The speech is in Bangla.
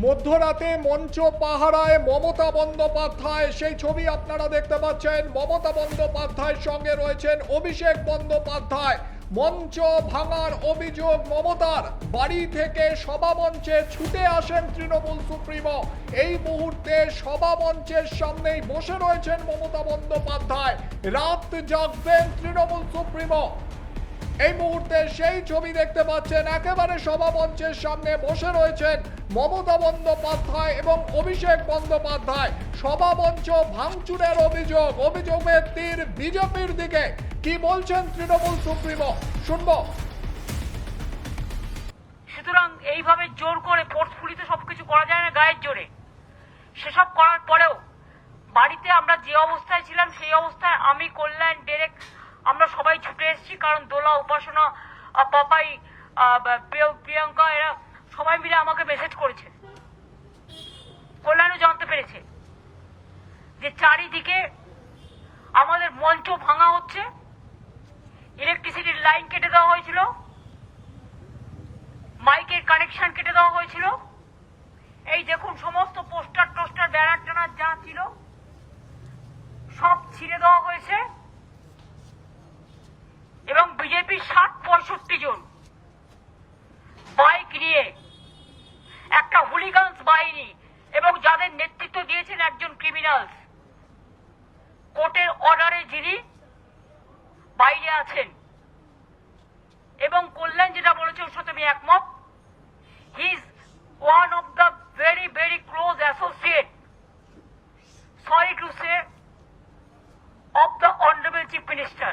মধ্যরাতে মঞ্চ পাহারায় মমতা বন্দ্যোপাধ্যায়, সেই ছবি আপনারা দেখতে পাচ্ছেন। মমতা বন্দ্যোপাধ্যায়ের সঙ্গে রয়েছেন অভিষেক বন্দ্যোপাধ্যায়। মঞ্চ ভাঙার অভিযোগ মমতার। বাড়ি থেকে সভামঞ্চে ছুটে আসেন তৃণমূল সুপ্রিমো। এই মুহূর্তে সভামঞ্চের সামনেই বসে রয়েছেন মমতা বন্দ্যোপাধ্যায়। রাত জাগবেন তৃণমূল সুপ্রিমো। এই মুহূর্তে সেই ছবি দেখতে পাচ্ছেন, একেবারে সভামঞ্চের সামনে বসে রয়েছেন মমতা বন্দ্যোপাধ্যায় এবং অভিষেক বন্দ্যোপাধ্যায়। সভামঞ্চ ভাঙচুরের অভিযোগের তীর বিজেপির দিকে। কি বলছেন তৃণমূল সুপ্রিমো, শুনবো। সুতরাং এইভাবে জোর করে ফোর্সফুলি তো সবকিছু করা যায় না গায়ের জোরে। সেসব করার পরেও বাড়িতে আমরা যে অবস্থায় ছিলাম সেই অবস্থায় আমি, কল্যাণ, ডেরেক আমরা সবাই ছুটে এসেছি। কারণ দোলা, উপাসনা, পাপাই, প্রিয়াঙ্কা এরা সবাই মিলে আমাকে মেসেজ করেছে। কল্যাণও জানতে পেরেছে যে চারিদিকে আমাদের মঞ্চ ভাঙা হচ্ছে, ইলেকট্রিসিটির লাইন কেটে দেওয়া হয়েছিল, মাইকের কানেকশন কেটে দেওয়া হয়েছিল। এই দেখুন সমস্ত পোস্টার টোস্টার ব্যানার টানার যা ছিল সব ছিঁড়ে দেওয়া হয়েছে এবং বিজেপির ৬০-৬৫ জন বাইক নিয়ে একটা হুলিগানস বাহিনী এবং যাদের নেতৃত্ব দিয়েছেন একজন ক্রিমিনালস, কোর্টের অর্ডারে যিনি বাইরে আছেন। এবং কল্যাণ যেটা বলেছে ওর সাথে আমি একমত। He is one of the very very close associate, sorry to say, of the honourable chief minister.